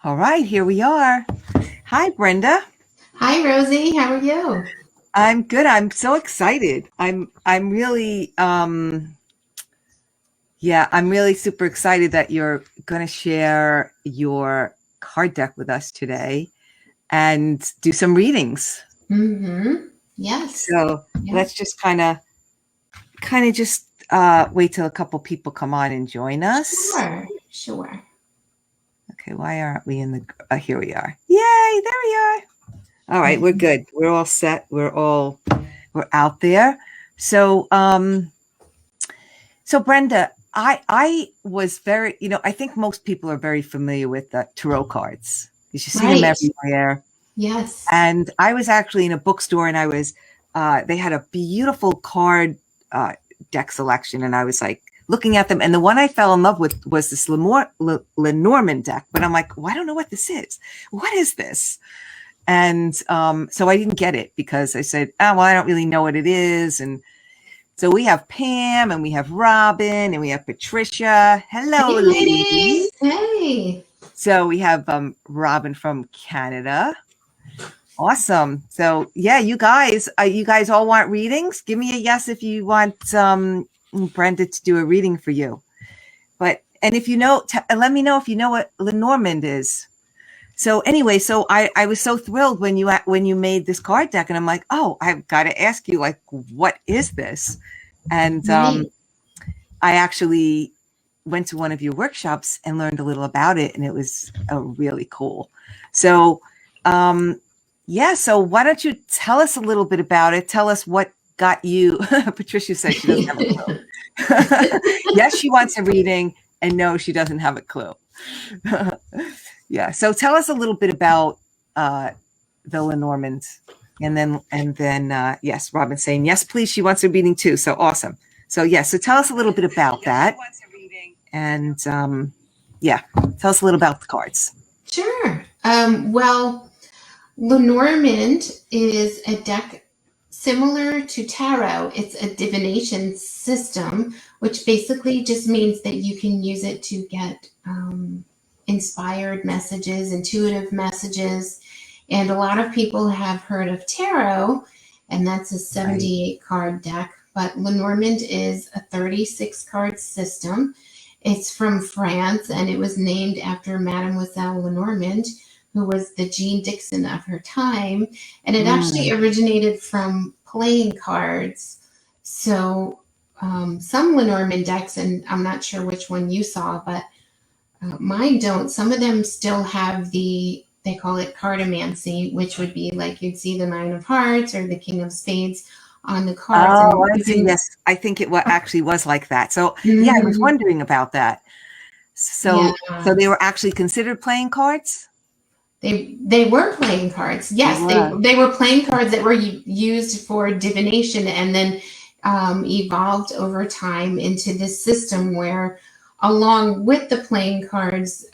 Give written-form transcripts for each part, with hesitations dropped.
All right, here we are. Hi, Brenda. Hi, Rosie. How are you? I'm good. I'm so excited. I'm really I'm really super excited that you're going to share your card deck with us today and do some readings. Mm-hmm. Yes. So, Yeah. let's just kind of just wait till a couple people come on and join us. Sure. Sure. Okay, why aren't we in the here we are. Yay, there we are. All right, we're good. We're all set. We're out there. So, Brenda, I was very, I think most people are very familiar with the tarot cards because you see them Right. everywhere. Yes. And I was actually in a bookstore, and they had a beautiful card deck selection, and I was like looking at them, and the one I fell in love with was this Lenormand deck. But I'm like, well, I don't know what this is. What is this? And so I didn't get it because I said, oh, well, I don't really know what it is. And so we have Pam, and we have Robin, and we have Patricia. Hello, Hey, ladies. ladies. Hey. So we have Robin from Canada. Awesome. So yeah, you guys all want readings? Give me a yes if you want Brenda to do a reading for you. And if you know, let me know if you know what Lenormand is. So anyway, so I was so thrilled when you made this card deck, and I'm like, oh, I've got to ask you, like, what is this? And Right. I actually went to one of your workshops and learned a little about it, and it was really cool. So so why don't you tell us a little bit about it? Tell us what got you. Patricia says she doesn't have a clue. Yes, she wants a reading, and no, she doesn't have a clue. Yeah. So tell us a little bit about the Lenormand, and then yes, Robin's saying yes, please. She wants a reading too. So awesome. So yes. So tell us a little bit about that, and tell us a little about the cards. Sure. Well, Lenormand is a deck similar to tarot. It's a divination system, which basically just means that you can use it to get inspired messages, intuitive messages. And a lot of people have heard of tarot, and that's a 78 card deck. But Lenormand is a 36 card system. It's from France, and it was named after Mademoiselle Lenormand, who was the Jean Dixon of her time. And it actually originated from playing cards. So some Lenormand decks, and I'm not sure which one you saw, but mine don't. Some of them still have they call it cartomancy, which would be like you'd see the Nine of Hearts or the King of Spades on the cards. Oh, I see. Yes, I think it actually was like that. So I was wondering about that. So they were actually considered playing cards? They were playing cards. Yes, they were playing cards that were used for divination, and then evolved over time into this system where, along with the playing cards,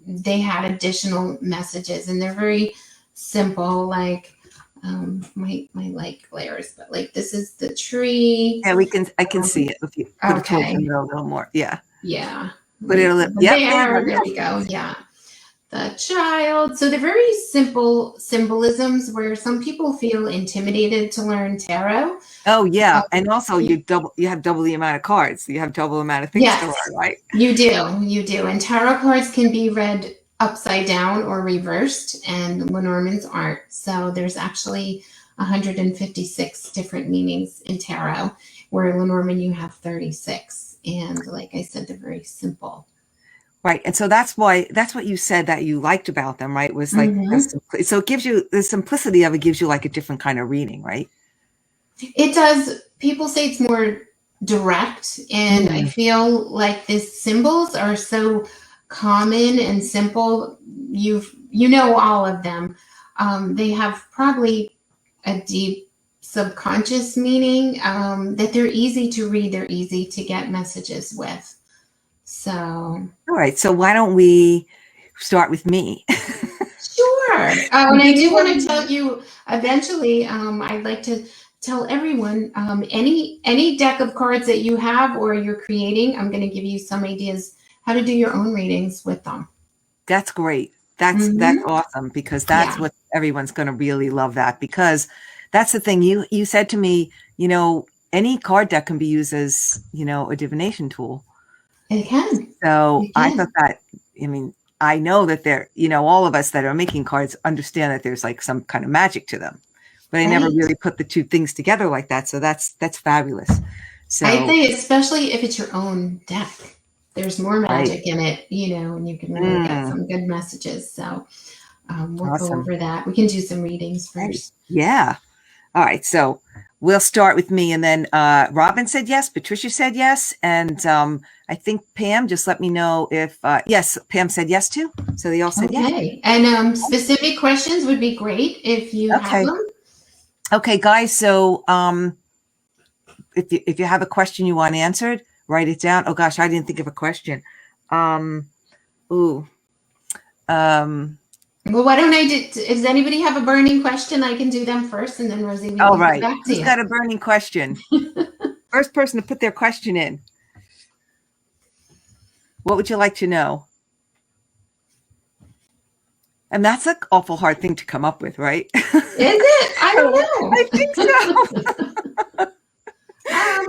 they had additional messages, and they're very simple. Like my light glares, but like this is the tree. Yeah, I can see it if you put it towards the middle a little more. Yeah. Yeah. But there we go. Yeah. The child. So they're very simple symbolisms where some people feel intimidated to learn tarot. Oh yeah, and also you have double the amount of cards. You have double the amount of things to learn, right? You do. And tarot cards can be read upside down or reversed, and Lenormand's aren't. So there's actually 156 different meanings in tarot, where Lenormand you have 36. And like I said, they're very simple. Right. And so that's what you said that you liked about them, right? Was like, so it gives you the simplicity of it, gives you like a different kind of reading, right? It does. People say it's more direct, and I feel like the symbols are so common and simple. You know all of them. They have probably a deep subconscious meaning, that they're easy to read. They're easy to get messages with. So, all right. So why don't we start with me? Sure. And I do want to tell you eventually, I'd like to tell everyone, any deck of cards that you have or you're creating, I'm going to give you some ideas how to do your own readings with them. That's great. That's awesome, because that's what everyone's going to really love, that, because that's the thing you said to me, any card deck can be used as, a divination tool. It can. So I thought that, I know that there, all of us that are making cards understand that there's like some kind of magic to them, but I never really put the two things together like that. So that's fabulous. So I think especially if it's your own deck, there's more magic in it, and you can really get some good messages. So we'll go over that. We can do some readings first. Yeah. All right. So we'll start with me, and then Robin said yes, Patricia said yes, and I think Pam, just let me know if yes, Pam said yes too. So they all said yes. Okay. And specific questions would be great if you have them. Okay, guys. So if you have a question you want answered, write it down. Oh gosh, I didn't think of a question. Well, why don't I does anybody have a burning question? I can do them first, and then Rosie, we can right. back to Who's got a burning question? First person to put their question in. What would you like to know? And that's an awful hard thing to come up with, right? Is it? I don't know. I think so.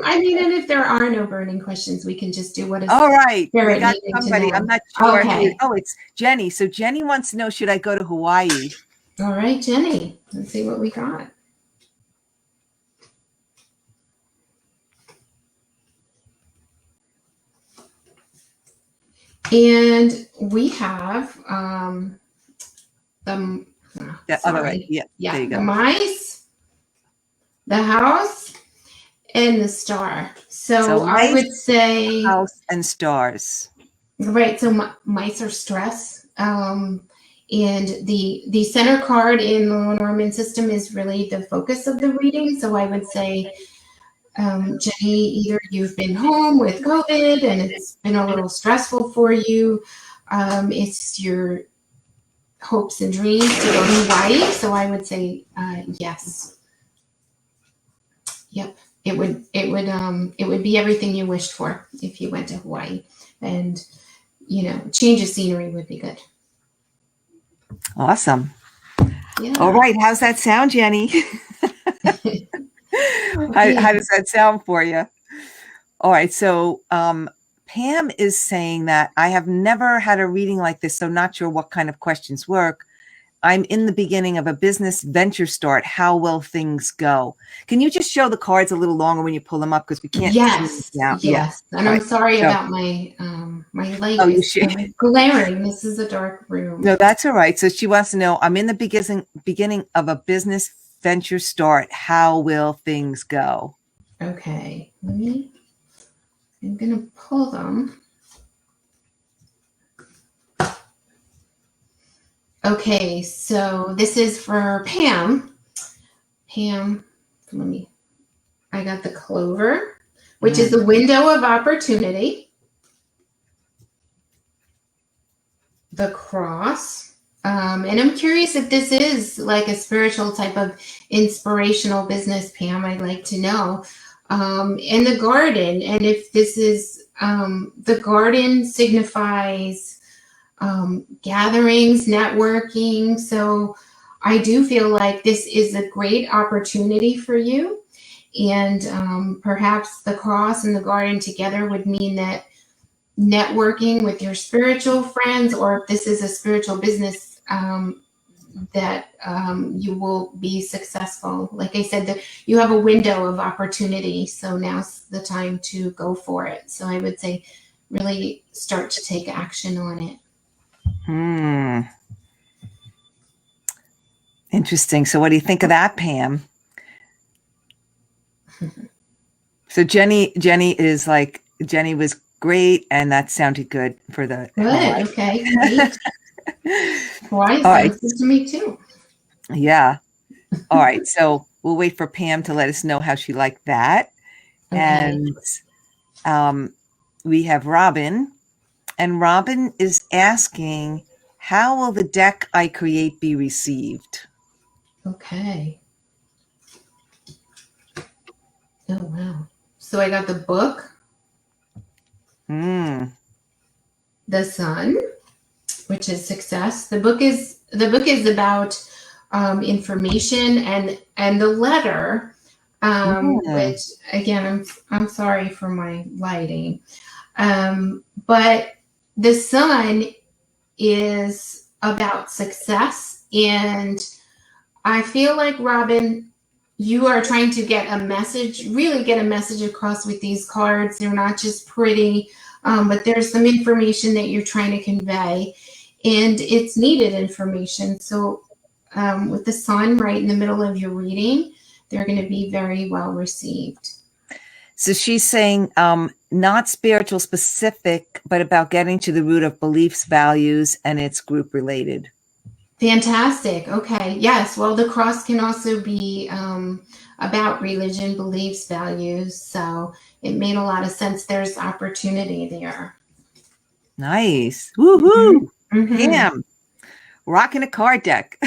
And if there are no burning questions, we can just do what is. All right. We got needing somebody. to know. I'm not sure. Okay. Oh, it's Jenny. So Jenny wants to know, should I go to Hawaii? All right, Jenny. Let's see what we got. And we have the other way. Yeah. Yeah. There you go. The mice, the house, and the star. So I would say house and stars. Right. So mice are stress. And the center card in the Lenormand system is really the focus of the reading. So I would say, Jenny, either you've been home with COVID and it's been a little stressful for you. It's your hopes and dreams to go to Hawaii. So I would say yes. Yep. It would be everything you wished for if you went to Hawaii, and change of scenery would be good. Awesome. Yeah. All right. How's that sound, Jenny? How does that sound for you? All right. So Pam is saying that I have never had a reading like this, so not sure what kind of questions work. I'm in the beginning of a business venture start. How will things go? Can you just show the cards a little longer when you pull them up, because we can't see them now. Yes. And I'm sorry about my my light is glaring. This is a dark room. No, that's all right. So she wants to know, I'm in the beginning of a business venture start. How will things go? Okay. I'm going to pull them. Okay, so this is for Pam. Pam, I got the clover, which is the window of opportunity. The cross. And I'm curious if this is like a spiritual type of inspirational business, Pam. I'd like to know. And the garden. And if this is, the garden signifies gatherings, networking. So I do feel like this is a great opportunity for you. And perhaps the cross and the garden together would mean that networking with your spiritual friends, or if this is a spiritual business, that you will be successful. Like I said, that you have a window of opportunity. So now's the time to go for it. So I would say really start to take action on it. Interesting. So what do you think of that, Pam? So Jenny is like, Jenny was great, and that sounded good for the good. Okay. Great. Why? Sounds good to me too. Yeah. All right. So we'll wait for Pam to let us know how she liked that. Okay. And we have Robin. And Robin is asking, how will the deck I create be received? Okay. Oh, wow. So I got the book, the sun, which is success. The book is about information, and the letter, which again, I'm sorry for my lighting, but the sun is about success. And I feel like, Robin, you are trying to get a message, really get a message across with these cards. They're not just pretty, but there's some information that you're trying to convey, and it's needed information. So with the sun right in the middle of your reading, they're going to be very well received. So she's saying not spiritual specific, but about getting to the root of beliefs, values, and it's group related. Fantastic. Okay. Yes. Well, the cross can also be about religion, beliefs, values. So it made a lot of sense. There's opportunity there. Nice. Woohoo. Mm-hmm. Pam, rocking a card deck.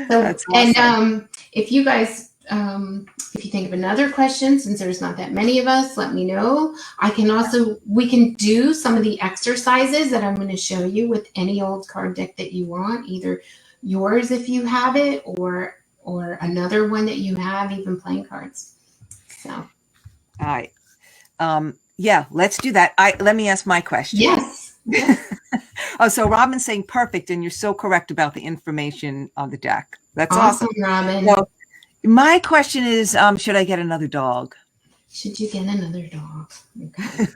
That's awesome. And if you guys, if you think of another question, since there's not that many of us, let me know. We can do some of the exercises that I'm going to show you with any old card deck that you want, either yours if you have it, or another one that you have, even playing cards. So. All right. Yeah, let's do that. Let me ask my question. Yes. Oh, so Robin's saying perfect, and you're so correct about the information on the deck. That's awesome. Robin. So, my question is, should I get another dog? Should you get another dog? Okay.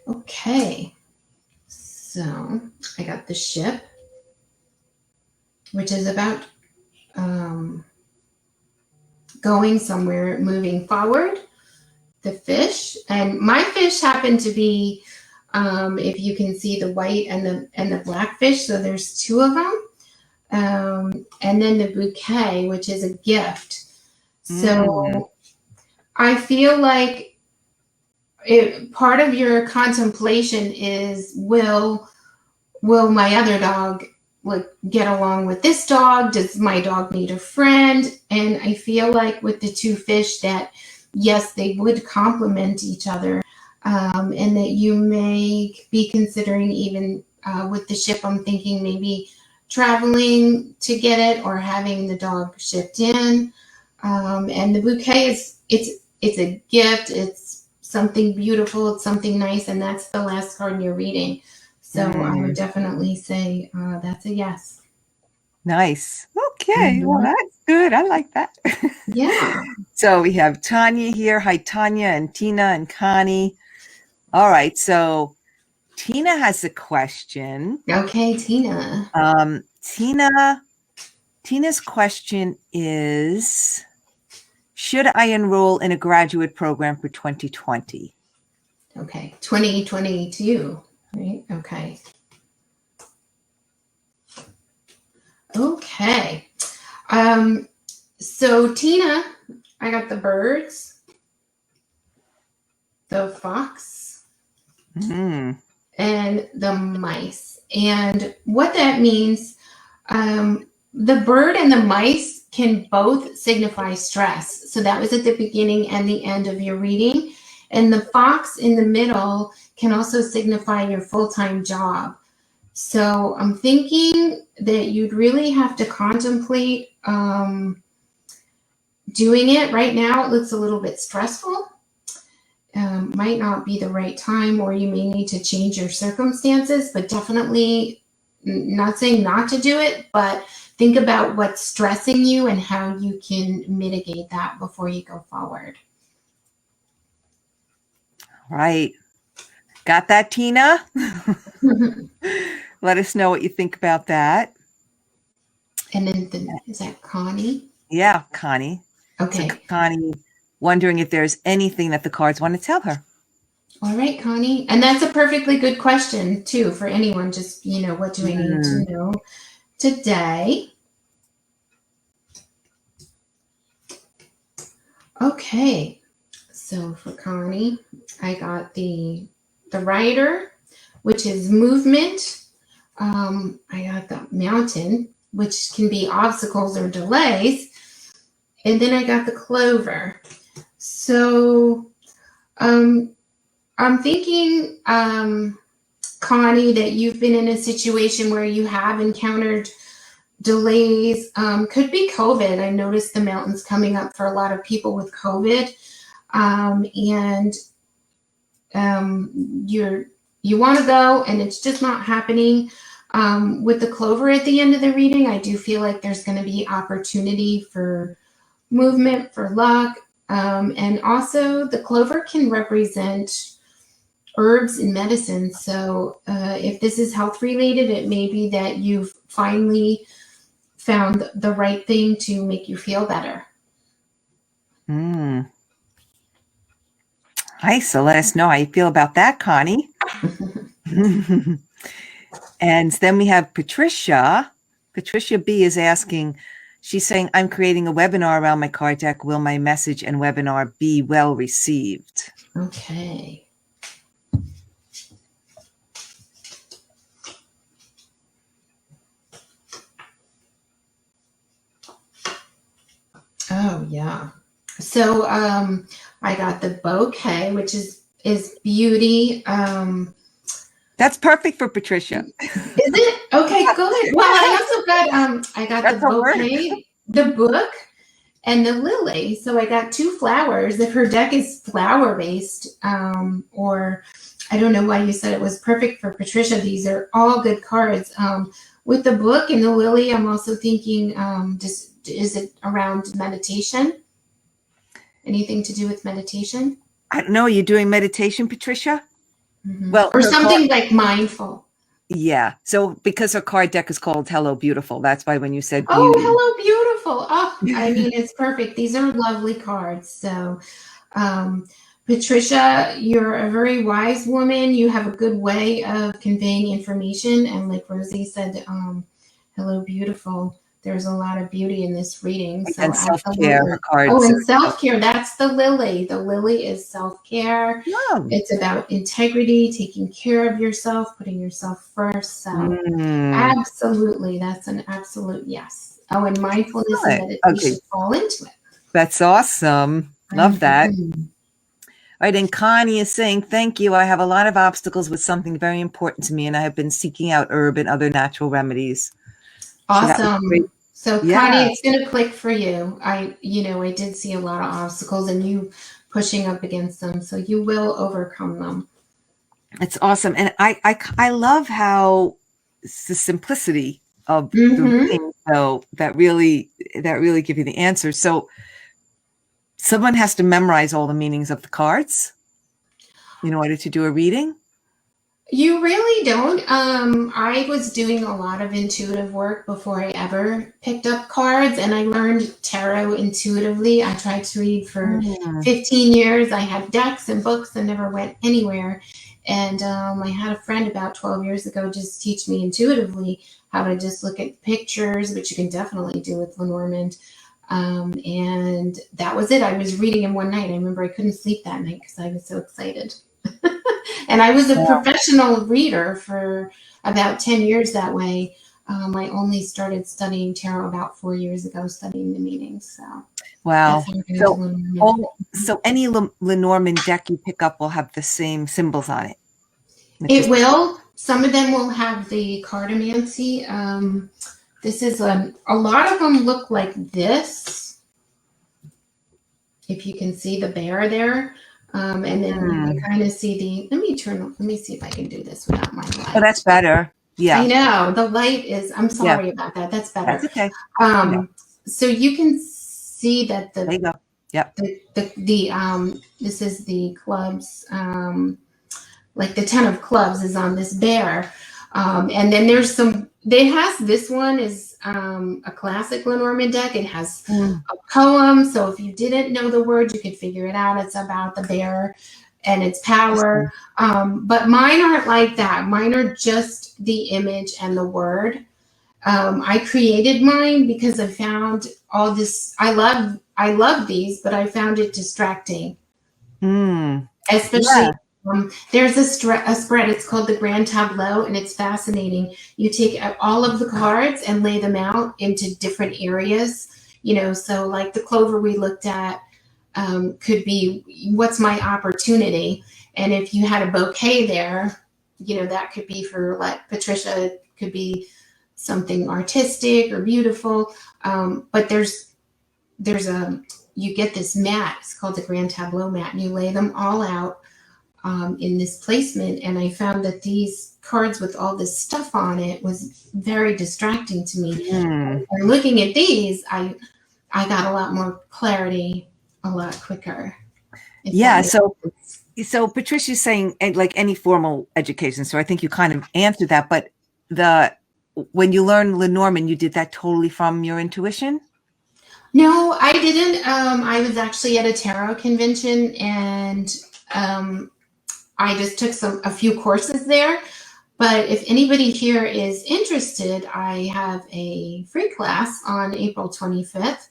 Okay. So I got the ship, which is about going somewhere, moving forward. The fish, and my fish happen to be, if you can see, the white and the black fish. So there's two of them, and then the bouquet, which is a gift. So I feel like part of your contemplation is, will my other dog get along with this dog? Does my dog need a friend? And I feel like with the two fish that, yes, they would complement each other, and that you may be considering, even with the ship, I'm thinking maybe traveling to get it or having the dog shipped in. And the bouquet it's a gift. It's something beautiful. It's something nice. And that's the last card in your reading. So I would definitely say that's a yes. Nice. Okay. Well, that's good. I like that. Yeah. So we have Tanya here. Hi, Tanya, and Tina and Connie. All right. So Tina has a question. Okay, Tina. Tina's question is, should I enroll in a graduate program for 2020? Okay. 2022. Right. Okay. Okay. So Tina, I got the birds, the fox, and the mice. And what that means, the bird and the mice can both signify stress. So that was at the beginning and the end of your reading. And the fox in the middle can also signify your full-time job. So I'm thinking that you'd really have to contemplate doing it. Right now, it looks a little bit stressful. Might not be the right time, or you may need to change your circumstances, but definitely not saying not to do it, but think about what's stressing you and how you can mitigate that before you go forward. Right. Got that, Tina? Let us know what you think about that. And then is that Connie? Yeah, Connie. Okay. So Connie wondering if there's anything that the cards want to tell her. All right, Connie. And that's a perfectly good question, too, for anyone. Just, what do I need to know today? Okay. So for Connie, I got the rider, which is movement, I got the mountain, which can be obstacles or delays. And then I got the clover. So I'm thinking, Connie, that you've been in a situation where you have encountered delays. Could be COVID. I noticed the mountains coming up for a lot of people with COVID. And you want to go and it's just not happening. With the clover at the end of the reading, I do feel like there's going to be opportunity for movement, for luck. And also the clover can represent herbs and medicine. So if this is health related, it may be that you've finally found the right thing to make you feel better. Nice. So let us know how you feel about that, Connie. And then we have Patricia. Patricia B is asking, she's saying, I'm creating a webinar around my card deck. Will my message and webinar be well received? Okay. Oh, yeah. So I got the bouquet, which is beauty. That's perfect for Patricia. Is it? Okay, good. Well, I also got I got the bouquet, the book, and the lily. So I got 2 flowers. If her deck is flower based, or I don't know why you said it was perfect for Patricia. These are all good cards. With the book and the lily, I'm also thinking, is it around meditation? Anything to do with meditation? I don't know. Are you doing meditation, Patricia? Mm-hmm. Well, or something like mindful. Yeah. So because her card deck is called Hello Beautiful, that's why when you said beauty. Oh, Hello Beautiful. Oh, I mean, it's perfect. These are lovely cards. So, Patricia, you're a very wise woman. You have a good way of conveying information. And like Rosie said, Hello Beautiful. There's a lot of beauty in this reading. So and self-care cards. Oh, and self-care. That's the lily. The lily is self-care. Yeah. It's about integrity, taking care of yourself, putting yourself first. So absolutely, that's an absolute yes. Oh, and mindfulness and meditation fall into it. That's awesome. Love that. All right, and Connie is saying, thank you. I have a lot of obstacles with something very important to me, and I have been seeking out herb and other natural remedies. Awesome. So Connie, it's going to click for you. I did see a lot of obstacles and you pushing up against them. So you will overcome them. It's awesome. And I love how it's the simplicity of the reading, so that really give you the answer. So someone has to memorize all the meanings of the cards in order to do a reading? You really don't. I was doing a lot of intuitive work before I ever picked up cards, and I learned tarot intuitively. I tried to read for 15 years. I had decks and books and never went anywhere. And I had a friend about 12 years ago just teach me intuitively how to just look at pictures, which you can definitely do with Lenormand. And that was it. I was reading him one night. I remember I couldn't sleep that night because I was so excited. And I was a professional reader for about 10 years that way. I only started studying tarot about 4 years ago, studying the meanings. So wow. So any Lenormand deck you pick up will have the same symbols on it. It will. Some of them will have the cartomancy. This is a lot of them look like this. If you can see the bear there. And then you can kind of see let me see if I can do this without my light. Oh, that's better. Yeah. I know. The light is, I'm sorry about that. That's better. That's okay. So you can see that there you go. Yep. This is the clubs, like the 10 of clubs is on this bear. And then there's this one is a classic Lenormand deck. It has a poem. So if you didn't know the word, you could figure it out. It's about the bear and its power. But mine aren't like that. Mine are just the image and the word. I created mine because I found all this. I love these, but I found it distracting. Especially There's a spread. It's called the Grand Tableau, and it's fascinating. You take all of the cards and lay them out into different areas. So like the clover we looked at could be, what's my opportunity? And if you had a bouquet there, that could be for, like Patricia, it could be something artistic or beautiful. But you get this mat. It's called the Grand Tableau mat, and you lay them all out in this placement. And I found that these cards with all this stuff on it was very distracting to me. And looking at these, I got a lot more clarity a lot quicker. Yeah. So Patricia's saying like any formal education. So I think you kind of answered that, but when you learned Lenormand, you did that totally from your intuition? No, I didn't. I was actually at a tarot convention, and I just took a few courses there. But if anybody here is interested, I have a free class on April 25th,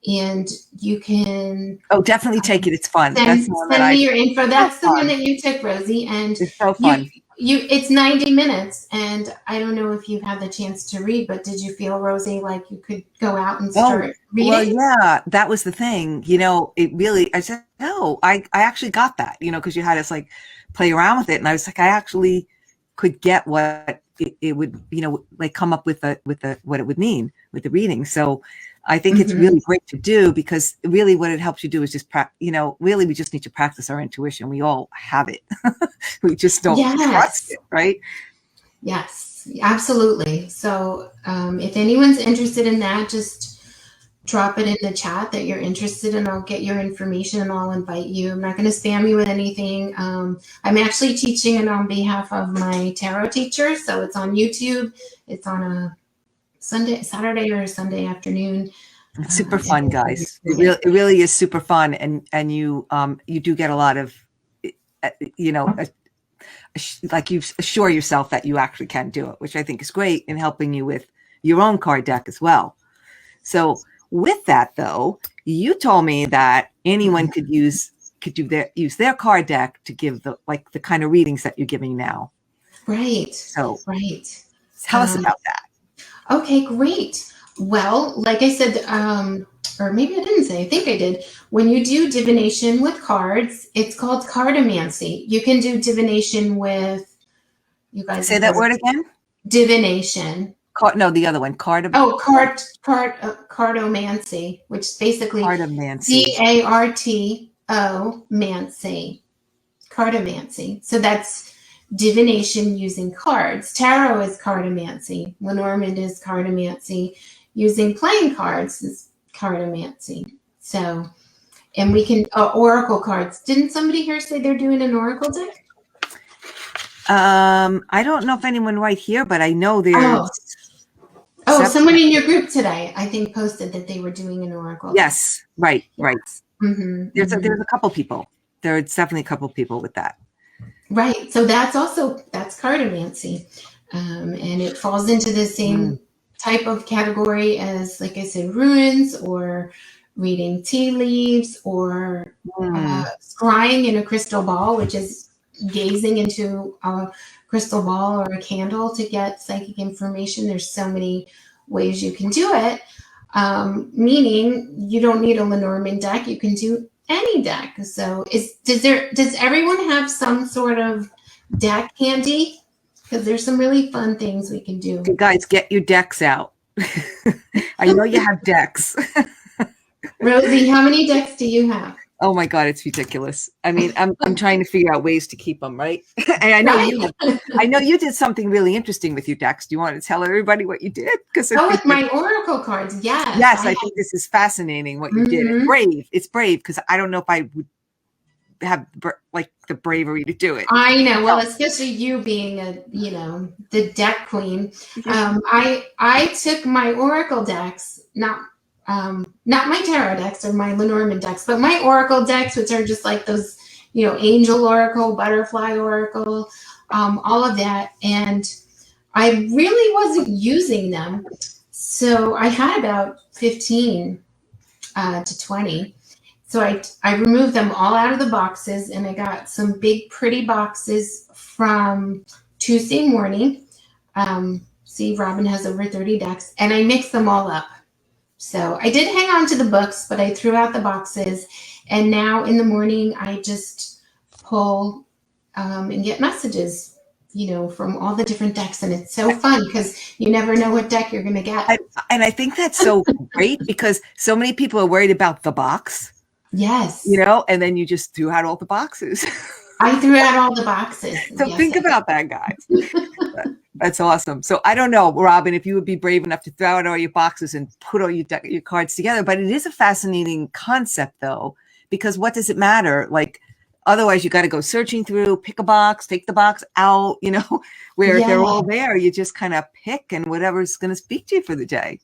and you can definitely take it. It's fun. Send me your info. That's the one that you took, Rosie, and it's so fun. It's 90 minutes, and I don't know if you've had the chance to read, but did you feel, Rosie, like you could go out and start reading? Well, yeah, that was the thing. It really, I said, no, I actually got that, because you had us like play around with it. And I was like, I actually could get what it would, like come up with what it would mean with the reading. So I think it's really great to do, because really what it helps you do is just, really we just need to practice our intuition. We all have it. We just don't trust it, right? Yes, absolutely. So if anyone's interested in that, just drop it in the chat that you're interested, and I'll get your information and I'll invite you. I'm not going to spam you with anything. I'm actually teaching it on behalf of my tarot teacher. So it's on YouTube. It's on a Saturday or Sunday afternoon. It's super fun, guys. It really is super fun. And you do get a lot of, like you assure yourself that you actually can do it, which I think is great in helping you with your own card deck as well. So with that though, you told me that anyone could use their card deck to give the kind of readings that you're giving now. Right. So Tell us about that. Okay, great. Well, like I said, or maybe I didn't say, I think I did. When you do divination with cards, it's called cardomancy. You can do divination with, you guys say that word again? Divination. No, the other one. Cardomancy, which is basically Cartomancy. Cardomancy. So that's divination using cards. Tarot is cardomancy. Lenormand is cardomancy. Using playing cards is cardomancy. So, and we can oracle cards. Didn't somebody here say they're doing an oracle deck? I don't know if anyone right here, but I know there's. Someone in your group today, I think, posted that they were doing an oracle. Yes, right. Mm-hmm, there's a couple people. There's definitely a couple people with that. Right. So that's cardomancy. And it falls into the same type of category as, like I said, runes or reading tea leaves or scrying in a crystal ball, which is gazing into a crystal ball or a candle to get psychic information. There's so many ways you can do it, meaning you don't need a Lenormand deck. You can do any deck. So does everyone have some sort of deck handy? Because there's some really fun things we can do. You guys, get your decks out. I know you have decks. Rosie, how many decks do you have? Oh my God, it's ridiculous. I mean, I'm trying to figure out ways to keep them, right? And I know you did something really interesting with your decks. Do you want to tell everybody what you did? With my oracle cards, yes. Yes, I think this is fascinating what you did. It's brave. It's brave because I don't know if I would have the bravery to do it. I know. Well, especially you being the deck queen. I took my oracle decks, not my tarot decks or my Lenormand decks, but my oracle decks, which are just like those, angel oracle, butterfly oracle, all of that. And I really wasn't using them. So I had about 15 to 20. So I removed them all out of the boxes, and I got some big pretty boxes from Tuesday morning. See, Robin has over 30 decks, and I mixed them all up. So I did hang on to the books, but I threw out the boxes. And now in the morning, I just pull and get messages, from all the different decks. And it's so fun because you never know what deck you're going to get. And I think that's so great because so many people are worried about the box. Yes. And then you just threw out all the boxes. I threw out all the boxes. So yes, think about that, guys. That's awesome. So I don't know, Robin, if you would be brave enough to throw out all your boxes and put all your cards together. But it is a fascinating concept, though, because what does it matter? Like, otherwise, you got to go searching through, pick a box, take the box out, where they're all there. You just kind of pick and whatever's going to speak to you for the day.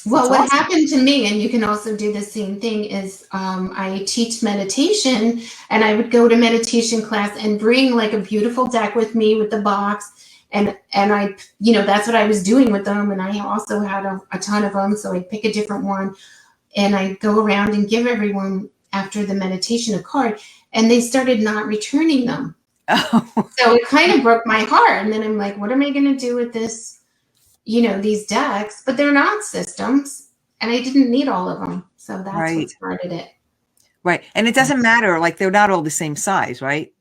Well, what happened to me, and you can also do the same thing, is I teach meditation, and I would go to meditation class and bring like a beautiful deck with me with the box. And I, that's what I was doing with them. And I also had a ton of them. So I'd pick a different one and I'd go around and give everyone after the meditation a card, and they started not returning them. Oh. So it kind of broke my heart. And then I'm like, what am I going to do with this? These decks, but they're not systems, and I didn't need all of them. So that's what started it. Right. And it doesn't matter. Like, they're not all the same size, right?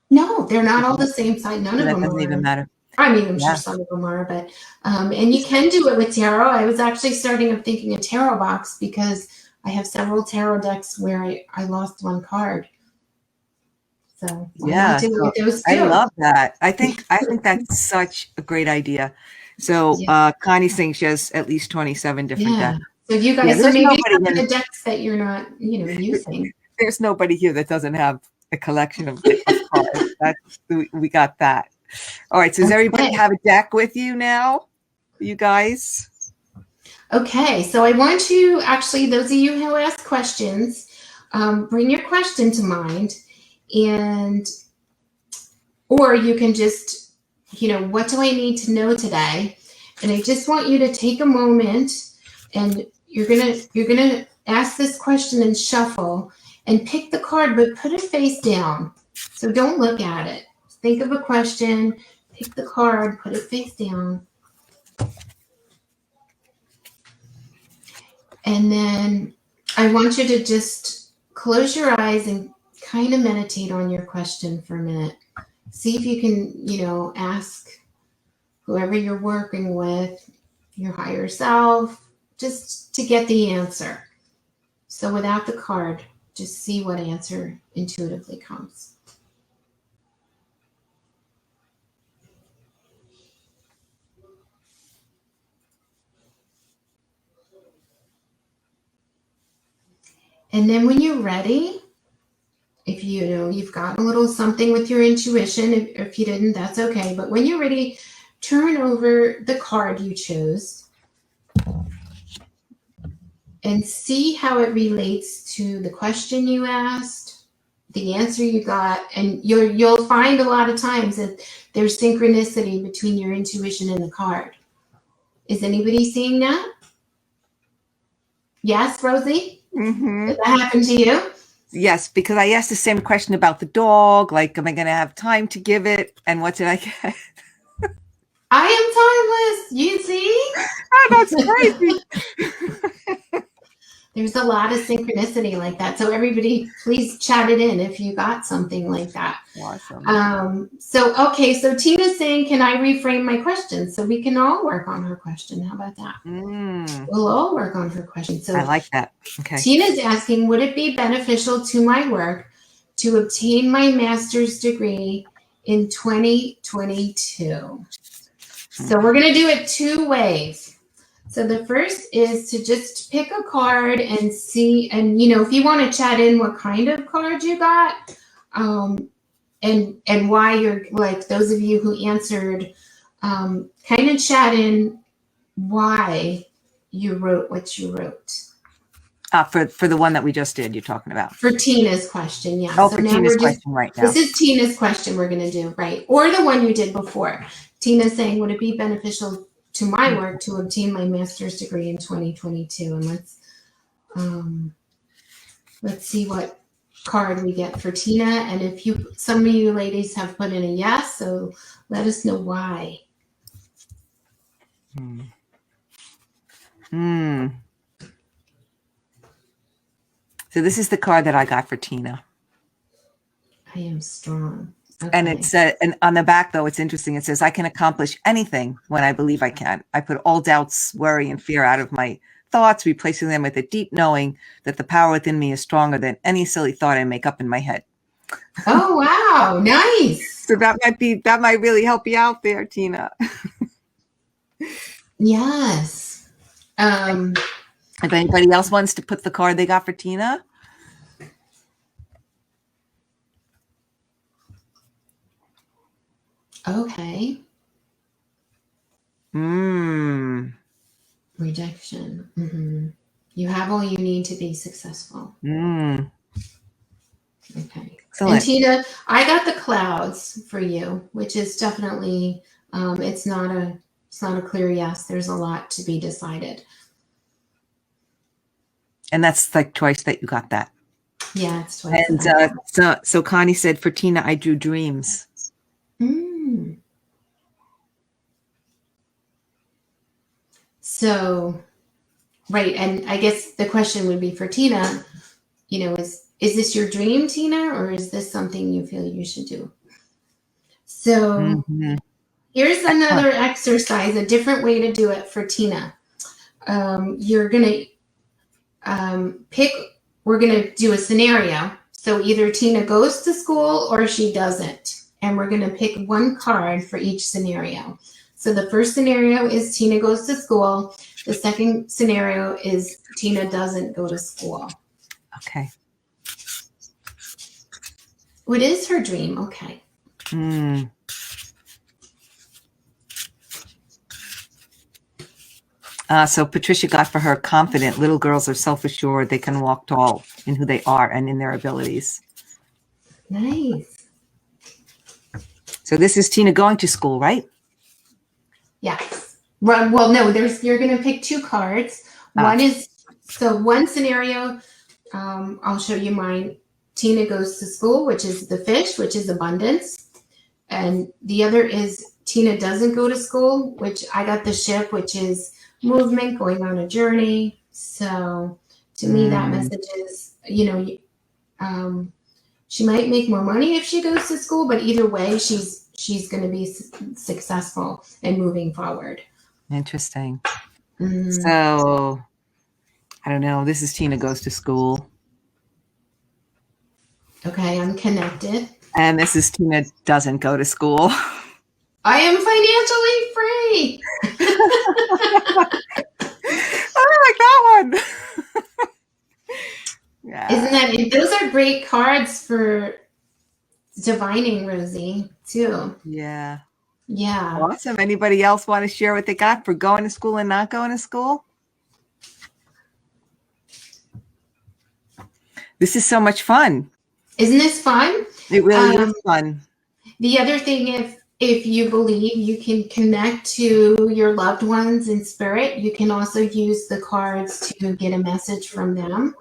No, they're not all the same size. None of them doesn't even matter. I mean, I'm sure some of them are, but, and you can do it with tarot. I was actually starting of thinking a tarot box because I have several tarot decks where I lost one card. So yeah, I love that. I think that's such a great idea. So Connie's saying she has at least 27 different decks. So you guys, so maybe you have the decks that you're not, using. There's nobody here that doesn't have a collection of cards. We got that. All right. So does everybody have a deck with you now? You guys? Okay. So I want you, actually, those of you who ask questions, bring your question to mind, or you can just, what do I need to know today? And I just want you to take a moment, and you're gonna ask this question and shuffle and pick the card, but put it face down. So don't look at it. Think of a question, pick the card, put it face down. And then I want you to just close your eyes and kind of meditate on your question for a minute. See if you can, ask whoever you're working with, your higher self, just to get the answer. So without the card, just see what answer intuitively comes. And then when you're ready, if you've got a little something with your intuition, if you didn't, that's okay. But when you're ready, turn over the card you chose and see how it relates to the question you asked, the answer you got, and you'll find a lot of times that there's synchronicity between your intuition and the card. Is anybody seeing that? Yes, Rosie? Mm-hmm. Did that happen to you? Yes, because I asked the same question about the dog. Like, am I going to have time to give it? And what did I get? I am timeless. You see? Oh, that's crazy. There's a lot of synchronicity like that. So everybody, please chat it in if you got something like that. Awesome. So Tina's saying, can I reframe my question? So we can all work on her question. How about that? We'll all work on her question. So I like that. Okay. Tina's asking, would it be beneficial to my work to obtain my master's degree in 2022? So we're going to do it two ways. So the first is to just pick a card and see, and if you want to chat in what kind of card you got, and why you're, like, those of you who answered, kind of chat in why you wrote what you wrote. For the one that we just did, you're talking about. For Tina's question, yeah. Oh, so for Tina's question right now. This is Tina's question we're going to do, right? Or the one you did before. Tina's saying, would it be beneficial to my work to obtain my master's degree in 2022? And let's, Let's see what card we get for Tina. And if some of you ladies have put in a yes, so let us know why. So this is the card that I got for Tina. I am strong. Okay. And it's and on the back, though, it's interesting. It says, I can accomplish anything when I believe I can. I put all doubts, worry, and fear out of my thoughts, replacing them with a deep knowing that the power within me is stronger than any silly thought I make up in my head. Oh, wow. Nice. So that might really help you out there, Tina. Yes. If anybody else wants to put the card they got for Tina. Okay. Rejection. Mm-hmm. You have all you need to be successful. Okay. Excellent. And Tina, I got the clouds for you, which is definitely, it's not a clear yes. There's a lot to be decided. And that's like twice that you got that. Yeah, it's twice. And so Connie said, for Tina, I drew dreams. So, right. And I guess the question would be for Tina, is this your dream, Tina, or is this something you feel you should do? So here's another exercise, a different way to do it for Tina. You're going to we're going to do a scenario. So either Tina goes to school or she doesn't. And we're going to pick one card for each scenario. So the first scenario is Tina goes to school. The second scenario is Tina doesn't go to school. Okay. What is her dream? Okay. So Patricia got for her, confident. Little girls are self-assured. They can walk tall in who they are and in their abilities. Nice. So this is Tina going to school, right? Yes. Well, no, you're going to pick two cards. One scenario, I'll show you mine. Tina goes to school, which is the fish, which is abundance. And the other is Tina doesn't go to school, which I got the ship, which is movement, going on a journey. So to me, that message is, she might make more money if she goes to school, but either way, she's going to be successful and moving forward. Interesting. So, I don't know. This is Tina goes to school. Okay, I'm connected. And this is Tina doesn't go to school. I am financially free. I like that one. Yeah. Isn't that, those are great cards for divining, Rosie, too. Yeah. Yeah. Awesome. Anybody else want to share what they got for going to school and not going to school? This is so much fun. Isn't this fun? It really is fun. The other thing, if you believe you can connect to your loved ones in spirit, you can also use the cards to get a message from them.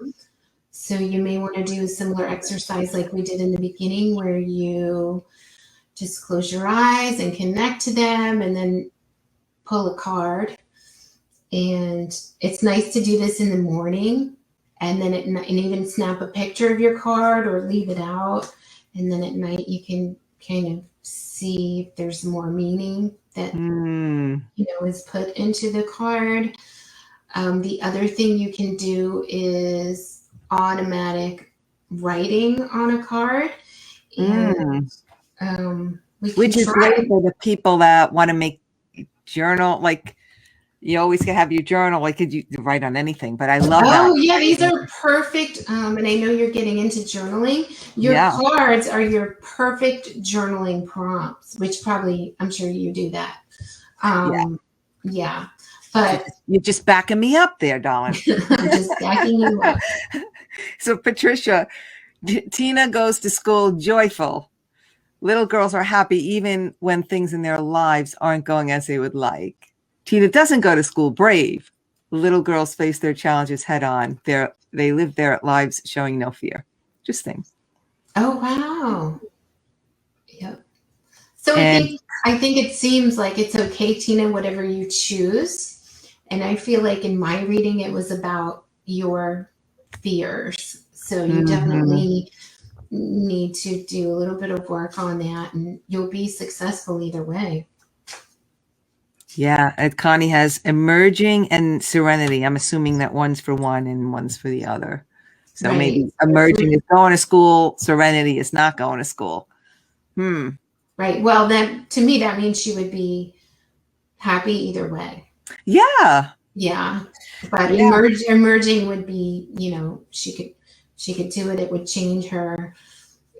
So you may want to do a similar exercise like we did in the beginning, where you just close your eyes and connect to them and then pull a card. And it's nice to do this in the morning, and then and even snap a picture of your card or leave it out. And then at night you can kind of see if there's more meaning that is put into the card. The other thing you can do is automatic writing on a card, and which is great for the people that want to make journal. Like, you always can have your journal, like you write on anything, but I love that. Oh yeah, these are perfect. And I know you're getting into journaling. Your cards are your perfect journaling prompts, which probably, I'm sure you do that. Yeah. But you're just backing me up there, darling. I'm just backing you up. So Patricia, Tina goes to school joyful. Little girls are happy even when things in their lives aren't going as they would like. Tina doesn't go to school brave. Little girls face their challenges head on. They're they live their lives showing no fear. Interesting. Oh, wow. Yep. So And I think it seems like it's okay, Tina, whatever you choose. And I feel like in my reading, it was about your fears. So you definitely need to do a little bit of work on that, and you'll be successful either way. yeah, Connie has emerging and serenity. I'm assuming that one's for one and one's for the other. So maybe emerging is going to school, serenity is not going to school. Right. Well, then to me, that means she would be happy either way. Yeah. Yeah. But Yeah. emerging would be, you know, she could do it. It would change her.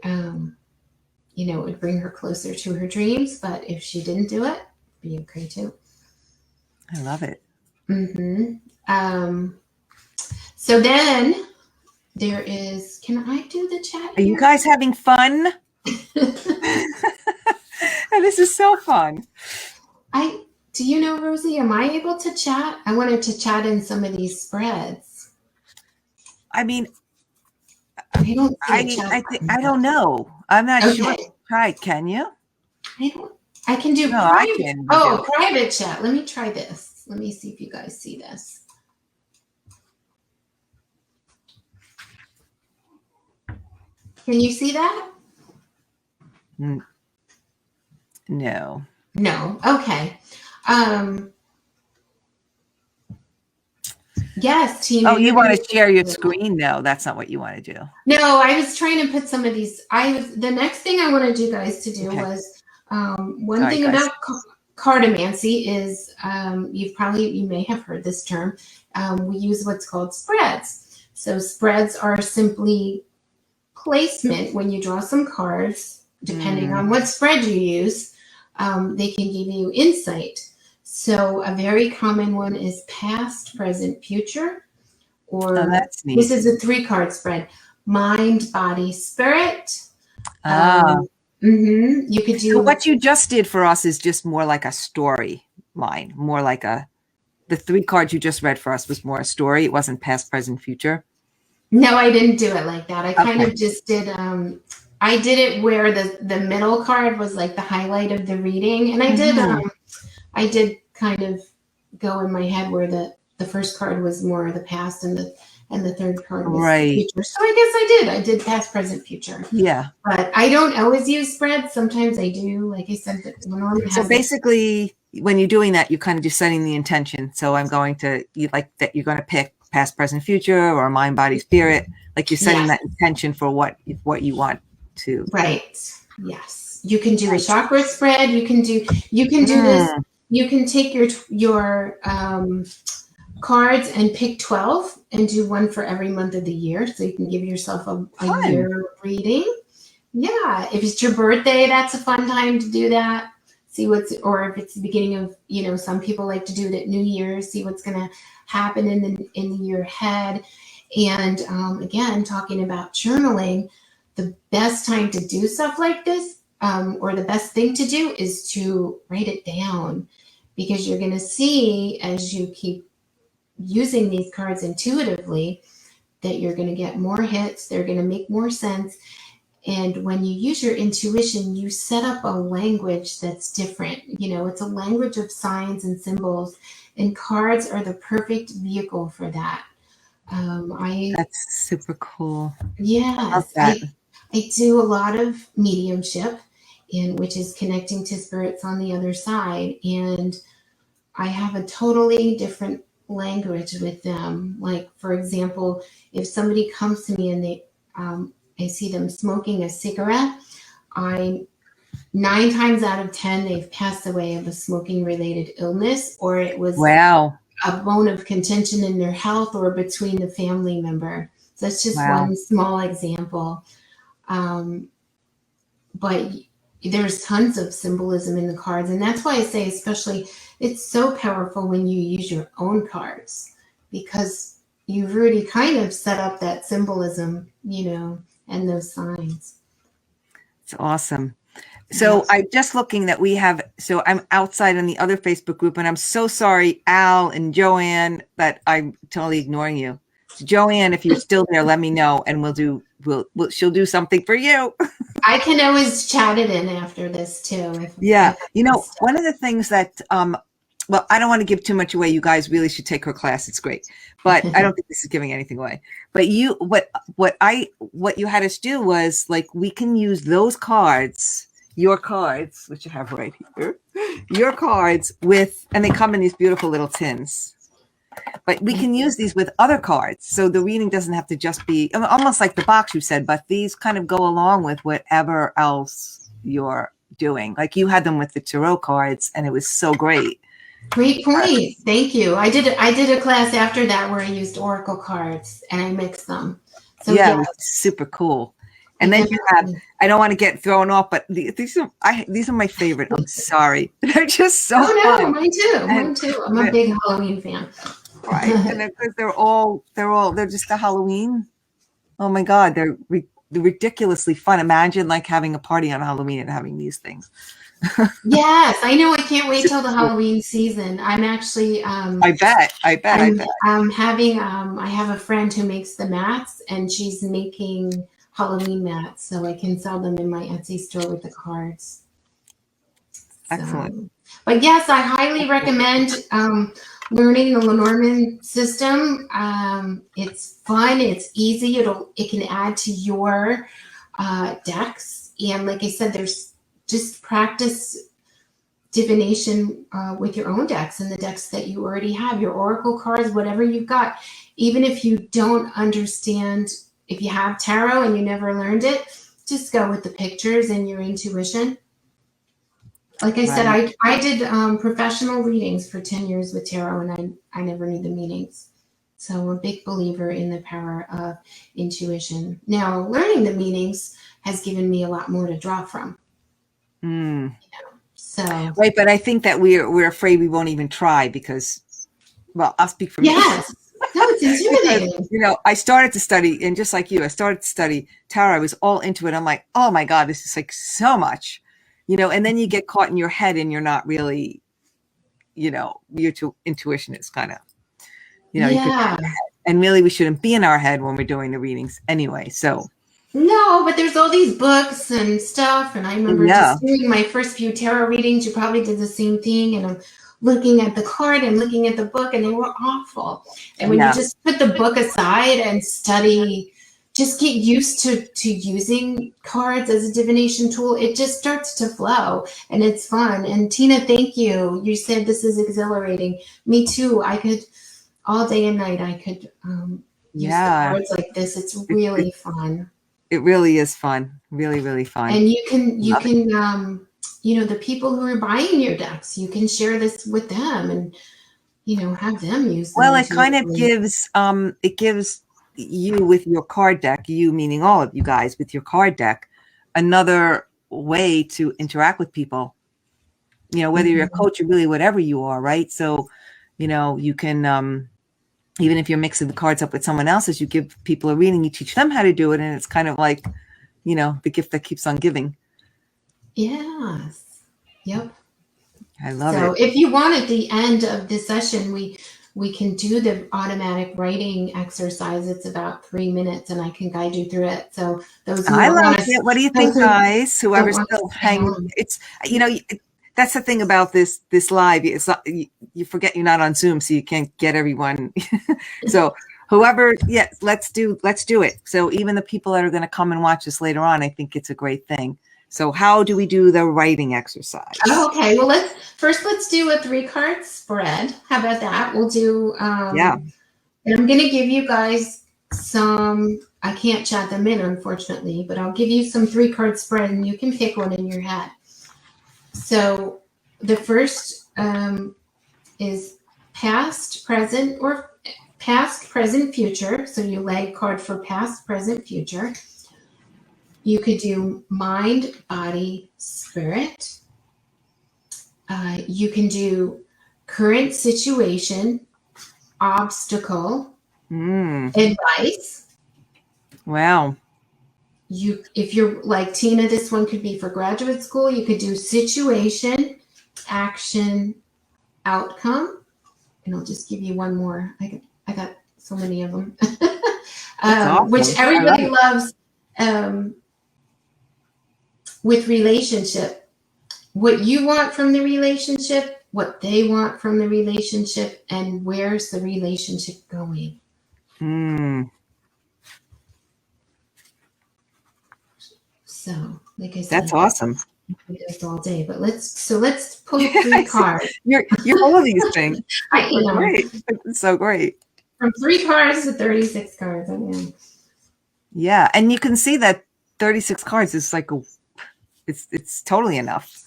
You know, it would bring her closer to her dreams. But if she didn't do it, it'd be okay too. I love it. So then there is. Can I do the chat? Are you guys having fun? And this is so fun. Do you know, Rosie, am I able to chat? I wanted to chat in some of these spreads. I mean, I don't I don't know. I'm not sure. Try, can you? I can do private. Private chat. Let me try this. Let me see if you guys see this. Can you see that? No. No. Okay. Yes, Tina. Oh, you want to share your screen? No, that's not what you want to do. No, I was trying to put some of these. The next thing I wanted you guys to do was one thing about cartomancy is you may have heard this term. We use what's called spreads. So spreads are simply placement. When you draw some cards, depending on what spread you use, they can give you insight. So a very common one is past, present, future, or that's neat. This is a 3-card spread: mind, body, spirit. You could do. So what you just did for us is just more like a story line, more like the 3 cards you just read for us was more a story. It wasn't past, present, future. No, I didn't do it like that. I kind of just did. I did it where the middle card was like the highlight of the reading, and I did kind of go in my head where the first card was more the past and the third card was the future. So I guess I did past, present, future. Yeah. But I don't always use spreads. Sometimes I do. Like I said, so basically when you're doing that, you're kind of just setting the intention. So I'm going to, you're going to pick past, present, future, or mind, body, spirit. Like you're setting that intention for what you want to. Right. Yes. You can do a chakra spread. You can do this. You can take your cards and pick 12 and do one for every month of the year. So you can give yourself a year reading. Yeah. If it's your birthday, that's a fun time to do that. Or if it's the beginning of, some people like to do it at New Year's, see what's going to happen in the year ahead. And again, talking about journaling, the best time to do stuff like this, or the best thing to do, is to write it down, because you're going to see as you keep using these cards intuitively that you're going to get more hits. They're going to make more sense. And when you use your intuition, you set up a language that's different. It's a language of signs and symbols, and cards are the perfect vehicle for that. That's super cool. Yes. I do a lot of mediumship, which is connecting to spirits on the other side. And I have a totally different language with them. Like, for example, if somebody comes to me and I see them smoking a cigarette, 9 times out of 10, they've passed away of a smoking related illness, or it was a bone of contention in their health or between the family member. So that's just one small example. But there's tons of symbolism in the cards. And that's why I say, especially, it's so powerful when you use your own cards, because you've already kind of set up that symbolism, and those signs. It's awesome. So I'm just looking that I'm outside in the other Facebook group, and I'm so sorry, Al and Joanne, that I'm totally ignoring you. Joanne, if you're still there, let me know, and she'll do something for you. I can always chat it in after this too. Yeah. If One of the things that, well, I don't want to give too much away. You guys really should take her class. It's great. But I don't think this is giving anything away. But what you had us do was, like, we can use those cards, your cards, which you have right here, your cards and they come in these beautiful little tins. But we can use these with other cards. So the reading doesn't have to just be almost like the box you said, but these kind of go along with whatever else you're doing. Like you had them with the tarot cards, and it was so great. Great point. Thank you. I did a class after that where I used oracle cards and I mixed them. So yeah, it was super cool. And then you have, I don't want to get thrown off, but these are my favorite. I'm sorry. They're just so fun. Mine too. Mine too. I'm a big Halloween fan. Right. And they're just a Halloween. Oh my God. They're ridiculously fun. Imagine like having a party on Halloween and having these things. Yes, I know. I can't wait till the Halloween season. I'm actually I bet. I'm having I have a friend who makes the mats, and she's making Halloween mats, so I can sell them in my Etsy store with the cards. Excellent. But yes, I highly recommend learning the Lenormand system. It's fun. It's easy. It can add to your decks, and like I said, there's just practice divination with your own decks and the decks that you already have, your oracle cards, whatever you've got. Even if you don't understand, if you have tarot and you never learned it, just go with the pictures and your intuition. Like I said, I did professional readings for 10 years with tarot, and I never knew the meanings. So I'm a big believer in the power of intuition. Now, learning the meanings has given me a lot more to draw from. So right, but I think that we're afraid we won't even try because, well, I'll speak for me. Yes, no, it's intimidating. Because, I started to study, and just like you, I started to study tarot. I was all into it. I'm like, oh my God, this is like so much, and then you get caught in your head, and you're not really, your intuition is kind of, yeah. And really, we shouldn't be in our head when we're doing the readings anyway. So. No, but there's all these books and stuff, and I remember just doing my first few tarot readings. You probably did the same thing, and I'm looking at the card and looking at the book, and they were awful. And when you just put the book aside and study, just get used to using cards as a divination tool, it just starts to flow, and it's fun. And Tina, thank you. You said this is exhilarating. Me too. I could, all day and night, I could use the cards like this. It's really fun. It really is fun. Really, really fun. And you can the people who are buying your decks, you can share this with them and, have them use them. Well, it kind of gives you with your card deck, you meaning all of you guys with your card deck, another way to interact with people, whether you're a coach or really whatever you are, right? So, you can, even if you're mixing the cards up with someone else's, you give people a reading, you teach them how to do it. And it's kind of like, the gift that keeps on giving. Yes. Yep. I love it. So if you want at the end of this session, we can do the automatic writing exercise. It's about 3 minutes, and I can guide you through it. So those I love it. What do you think, guys? Whoever's still hanging, it's, that's the thing about this live. It's not, you forget you're not on Zoom, so you can't get everyone. So whoever, let's do it. So even the people that are going to come and watch us later on, I think it's a great thing. So how do we do the writing exercise? Okay, well let's do a 3-card spread. How about that? We'll do and I'm going to give you guys some. I can't chat them in, unfortunately, but I'll give you some 3-card spread, and you can pick one in your head. So the first is past, present, future. So you lay a card for past, present, future. You could do mind, body, spirit. You can do current situation, obstacle, advice. Wow. If you're like Tina, this one could be for graduate school. You could do situation, action, outcome. And I'll just give you one more. I got so many of them, Awesome. which everybody loves. With relationship, what you want from the relationship, what they want from the relationship, and where's the relationship going. So, like I said, that's awesome. This all day, but let's pull 3 cards. You're all of these things. I am. Great. It's so great. From 3 cards to 36 cards. I am. Yeah, and you can see that 36 cards is like it's totally enough.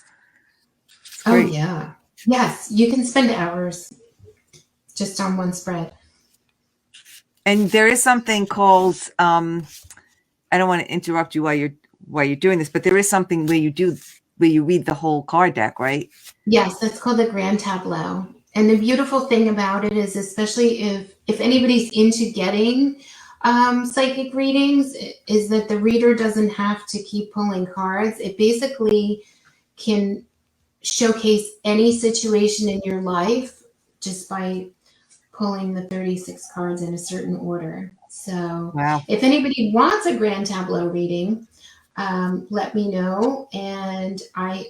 Oh yeah. Yes, you can spend hours just on one spread. And there is something called I don't want to interrupt you while you're doing this, but there is something where you read the whole card deck, right? Yes, that's called the Grand Tableau. And the beautiful thing about it is, especially if anybody's into getting psychic readings, is that the reader doesn't have to keep pulling cards. It basically can showcase any situation in your life just by pulling the 36 cards in a certain order. So if anybody wants a Grand Tableau reading, let me know. And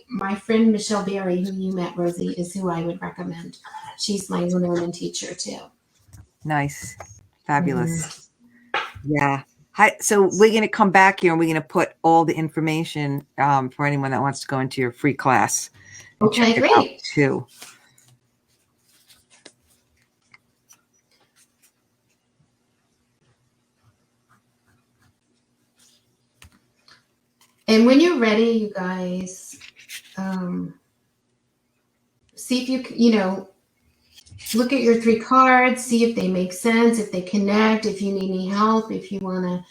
my friend Michelle Berry, who you met, Rosie, is who I would recommend. She's my Lenormand teacher too. Nice. Fabulous. Yeah. Hi, so we're going to come back here and we're going to put all the information for anyone that wants to go into your free class. Okay, great. Too. And when you're ready, you guys, see if you look at your 3 cards, see if they make sense, if they connect, if you need any help, if you want to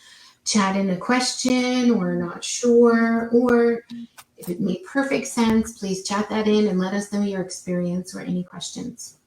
chat in a question or not sure, or if it made perfect sense, please chat that in and let us know your experience or any questions.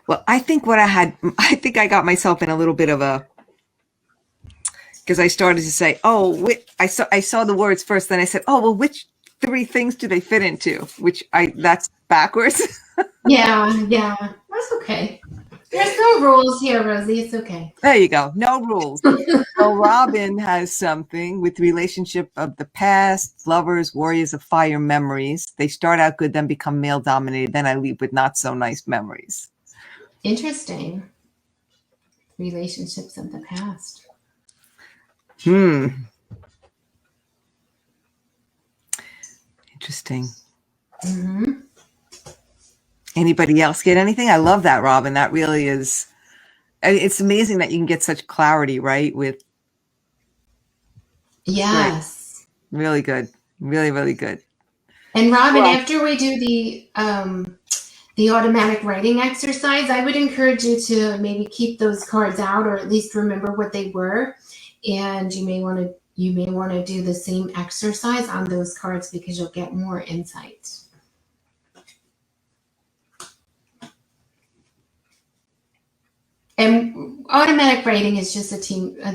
Well, I think I got myself in a little bit of because I started to say, I saw the words first, then I said, well, which 3 things do they fit into? That's backwards. Yeah, that's okay. There's no rules here, Rosie. It's okay. There you go. No rules. So Robin has something with relationship of the past, lovers, warriors of fire, memories. They start out good, then become male dominated. Then I leave with not so nice memories. Interesting. Relationships of the past. Interesting. Mm-hmm. Anybody else get anything? I love that, Robin. That really is. It's amazing that you can get such clarity, right? Yes. Great. Really good. Really, really good. And Robin, after we do the automatic writing exercise, I would encourage you to maybe keep those cards out, or at least remember what they were. And you may want to do the same exercise on those cards because you'll get more insight. And automatic writing is just a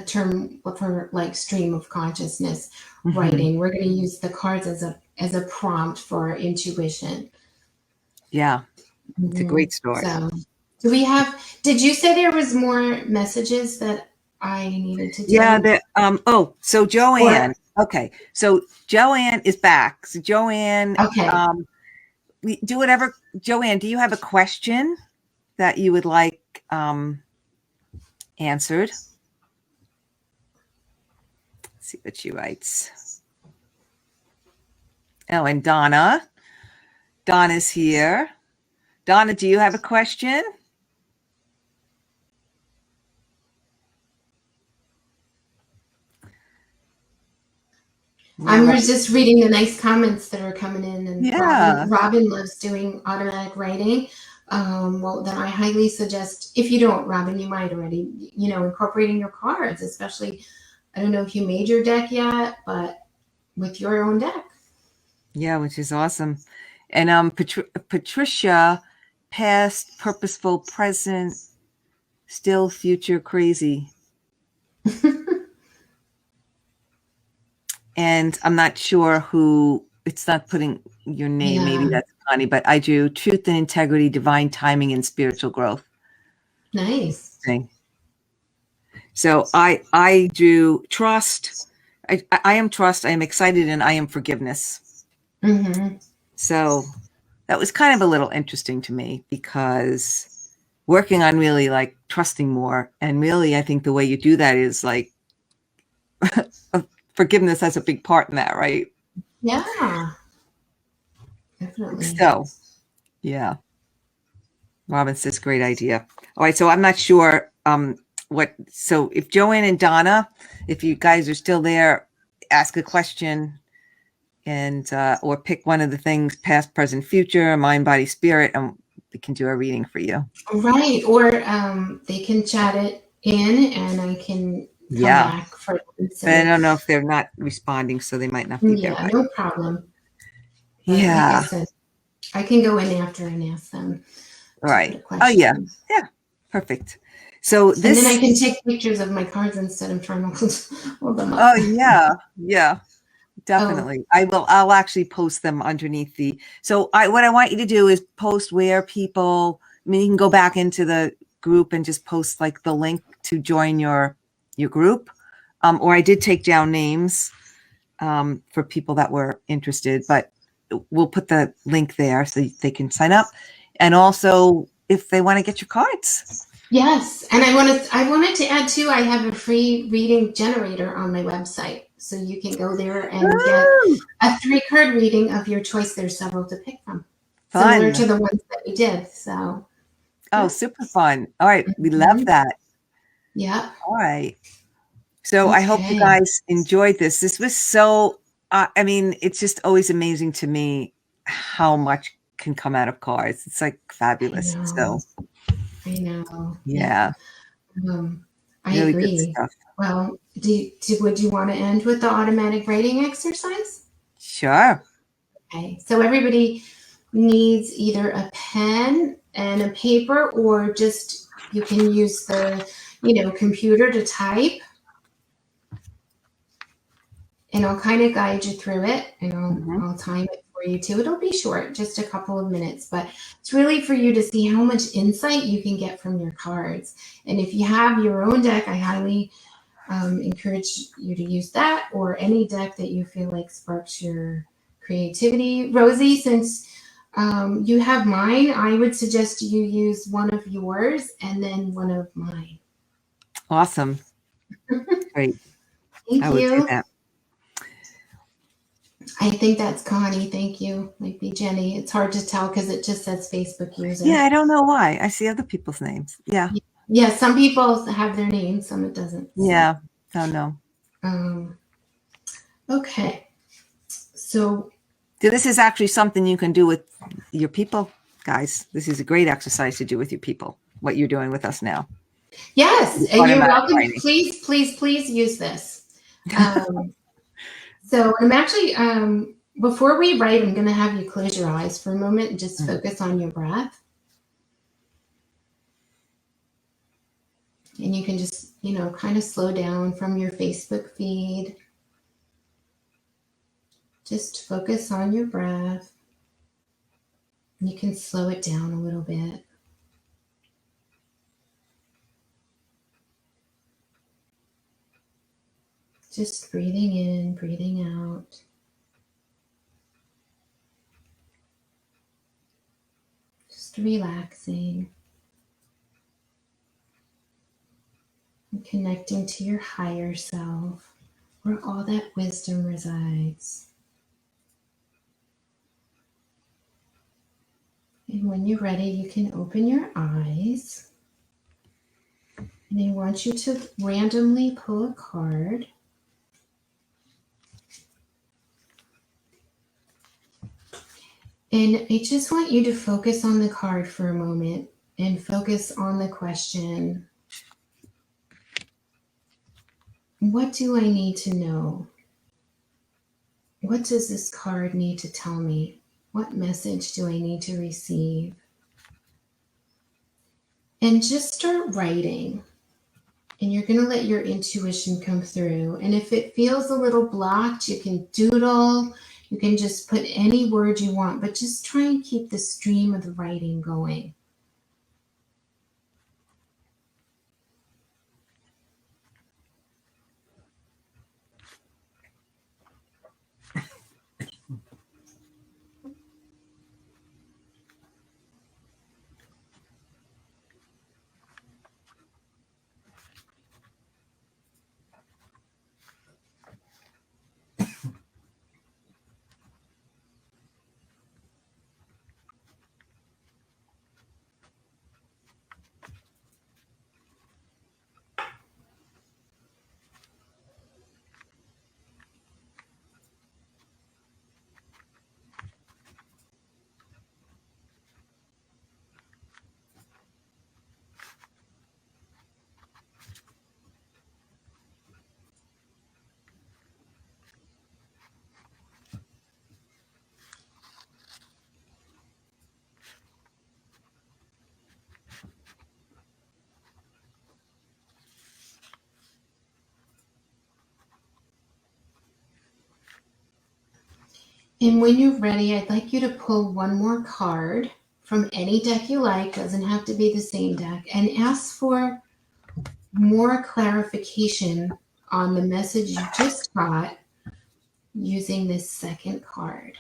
term for like stream of consciousness writing. We're going to use the cards as a prompt for our intuition. Yeah, it's a great story. Do we have, did you say there was more messages that I needed to do? Yeah. So Or, Joanne. Okay. So Joanne is back. So Joanne, okay. we do whatever. Joanne, do you have a question that you would like answered? Let's see what she writes. Oh, and Donna. Donna's here. Donna, do you have a question? I'm just reading the nice comments that are coming in, and Yeah. Robin loves doing automatic writing. Well, then I highly suggest, if you don't, Robin, you might already, incorporating your cards, especially, I don't know if you made your deck yet, but with your own deck. Yeah, which is awesome. And Patricia, past, purposeful, present, still, future, crazy. And I'm not sure who, it's not putting your name. Yeah. Maybe that's Connie, but I do truth and integrity, divine timing, and spiritual growth. Nice. Thing. So I do trust. I am trust. I am excited, and I am forgiveness. Mm-hmm. So that was kind of a little interesting to me, because working on really like trusting more, and really I think the way you do that is like forgiveness has a big part in that, right? Yeah, definitely. So yeah, Robin says great idea. All right, so I'm not sure so if Joanne and Donna, if you guys are still there, ask a question, and or pick one of the things, past, present, future, mind, body, spirit, and we can do a reading for you. Right, or they can chat it in, and I can come back for them. So, but I don't know if they're not responding, so they might not be there. Yeah, no problem. But yeah, like I said, I can go in after and ask them. Right. Oh yeah, yeah, perfect. So this, and then I can take pictures of my cards instead of trying to hold them up. Oh yeah, definitely. I'll actually post them underneath the. So what I want you to do is post where people. I mean, you can go back into the group and just post like the link to join your group. Or I did take down names for people that were interested, but we'll put the link there so they can sign up, and also if they want to get your cards. Yes, and I wanted to add too, I have a free reading generator on my website. So you can go there and get a 3-card reading of your choice. There's several to pick from. Fun. Similar to the ones that we did. So super fun. All right. We love that. Yeah. All right. So I hope you guys enjoyed this. This was so, I mean, it's just always amazing to me how much can come out of cards. It's like fabulous. I know. Yeah. I really agree. Good stuff. Well, would you want to end with the automatic writing exercise? Sure. Okay. So everybody needs either a pen and a paper, or just you can use the, computer to type. And I'll kind of guide you through it, and I'll time it for you too. It'll be short, just a couple of minutes, but it's really for you to see how much insight you can get from your cards. And if you have your own deck, I highly encourage you to use that, or any deck that you feel like sparks your creativity. Rosie, since you have mine, I would suggest you use one of yours and then one of mine. Awesome. Great. Thank I would you. do that. I think that's Connie. Thank you. Might be Jenny. It's hard to tell because it just says Facebook user. Yeah, I don't know why. I see other people's names. Yeah. Yeah, some people have their names, some it doesn't. Yeah, don't know. Okay. So this is actually something you can do with your people, guys. This is a great exercise to do with your people, what you're doing with us now. Yes, and you're welcome. Please, please, please use this. So I'm actually, before we write, I'm going to have you close your eyes for a moment and just focus on your breath. And you can just, kind of slow down from your Facebook feed. Just focus on your breath. You can slow it down a little bit. Just breathing in, breathing out. Just relaxing. And connecting to your higher self, where all that wisdom resides. And when you're ready, you can open your eyes. And I want you to randomly pull a card. And I just want you to focus on the card for a moment and focus on the question. What do I need to know? What does this card need to tell me? What message do I need to receive? And just start writing. And you're going to let your intuition come through. And if it feels a little blocked, you can doodle. You can just put any word you want, but just try and keep the stream of the writing going. And when you're ready, I'd like you to pull one more card from any deck you like, doesn't have to be the same deck, and ask for more clarification on the message you just got using this second card.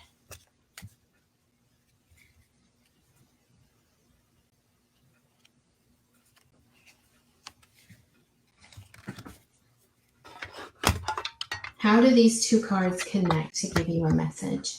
How do these two cards connect to give you a message?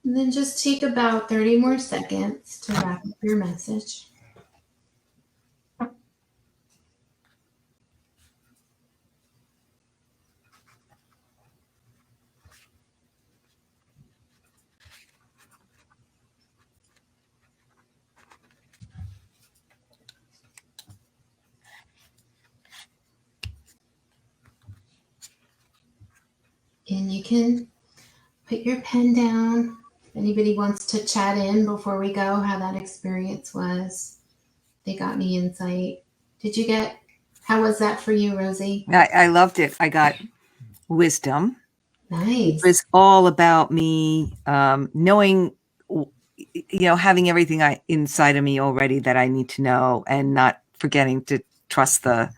And then just take about 30 more seconds to wrap up your message. And you can put your pen down. If anybody wants to chat in before we go, how that experience was. They got me insight. How was that for you, Rosie? I loved it. I got wisdom. Nice. It was all about me knowing, having everything inside of me already that I need to know and not forgetting to trust the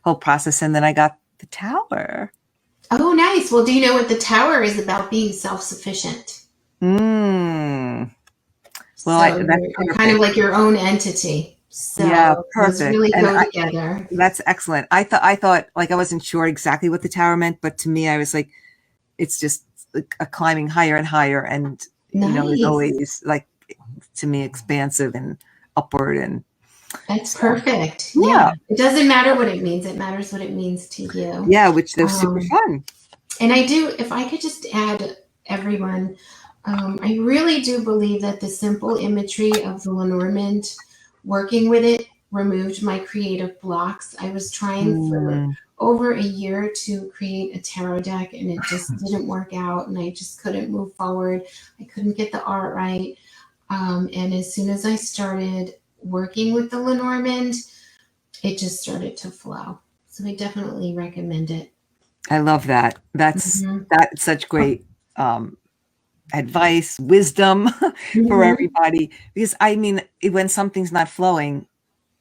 whole process. And then I got the Tower. Oh, nice. Well, do you know what the Tower is about? Being self-sufficient. Well, so you're kind of like your own entity. So yeah, perfect. Really go together. That's excellent. I thought like I wasn't sure exactly what the Tower meant, but to me, I was like, it's just a climbing higher and higher, and Nice. it's always like to me expansive and upward, and that's perfect. Yeah, it doesn't matter what it means; it matters what it means to you. Yeah, which they're super fun. And if I could just add, everyone, I really do believe that the simple imagery of the Lenormand, working with it, removed my creative blocks. I was trying for Mm. over a year to create a tarot deck, and it just didn't work out, and I just couldn't move forward. I couldn't get the art right. And as soon as I started working with the Lenormand, it just started to flow. So I definitely recommend it. I love that. That's such great advice, wisdom for everybody. Because I mean, when something's not flowing,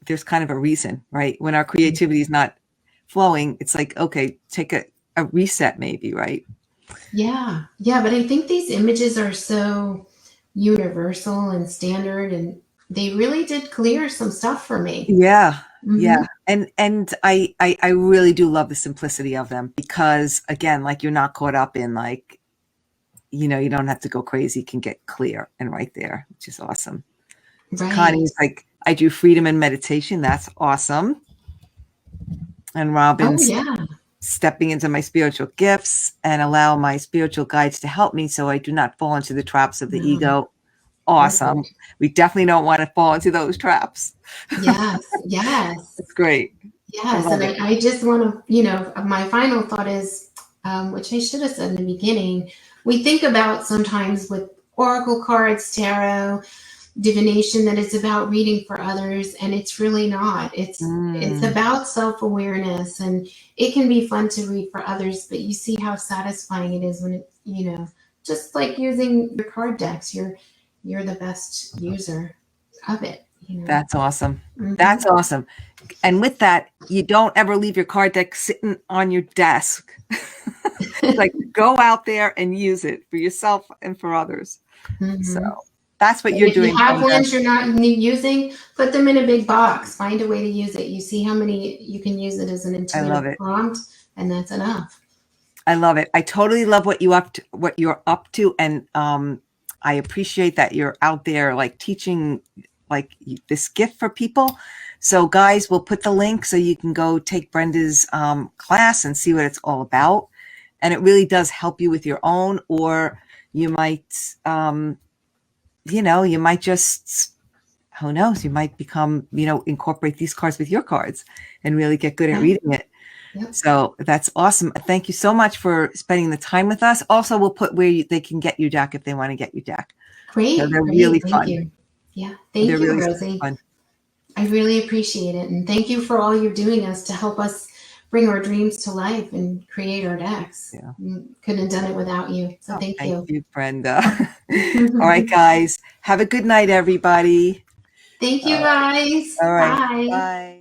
there's kind of a reason, right? When our creativity is not flowing, it's like, okay, take a reset maybe, right? Yeah. Yeah. But I think these images are so universal and standard, and they really did clear some stuff for me. Yeah. Mm-hmm. Yeah. And I really do love the simplicity of them because again, like you're not caught up in like, you know, you don't have to go crazy, you can get clear and right there, which is awesome. So Right. Connie's like, I do freedom and meditation. That's awesome. And Oh, Robin's yeah. stepping into my spiritual gifts and allow my spiritual guides to help me so I do not fall into the traps of the ego. Awesome. Perfect. We definitely don't want to fall into those traps. Yes. Yes. It's great. I Yes. love And it. I just want to, my final thought is, which I should have said in the beginning, we think about sometimes with oracle cards, tarot, divination, that it's about reading for others, and it's really not. It's about self-awareness, and it can be fun to read for others, but you see how satisfying it is when it, just like using your card decks, you're the best user of it. That's awesome. That's awesome. And with that, you don't ever leave your card deck sitting on your desk. Like go out there and use it for yourself and for others. So that's what you're doing. If you have ones you're not using, put them in a big box. Find a way to use it. You see how many you can use it as an intuitive prompt, and that's enough. I love it. I totally love what you're up to, and I appreciate that you're out there like teaching like this gift for people. So guys, we'll put the link so you can go take Brenda's class and see what it's all about. And it really does help you with your own, or you might, you might just, who knows, you might become, incorporate these cards with your cards and really get good at reading it. Yep. So that's awesome. Thank you so much for spending the time with us. Also, we'll put where they can get your deck if they want to get your deck. Great. So they're really fun. Thank you. Yeah. Thank you, really Rosie. Fun. I really appreciate it. And thank you for all you're doing to help us bring our dreams to life and create our decks. Yeah. Couldn't have done it without you. So thank you. Thank you, Brenda. All right, guys. Have a good night, everybody. Thank you, guys. All right. Bye. Bye.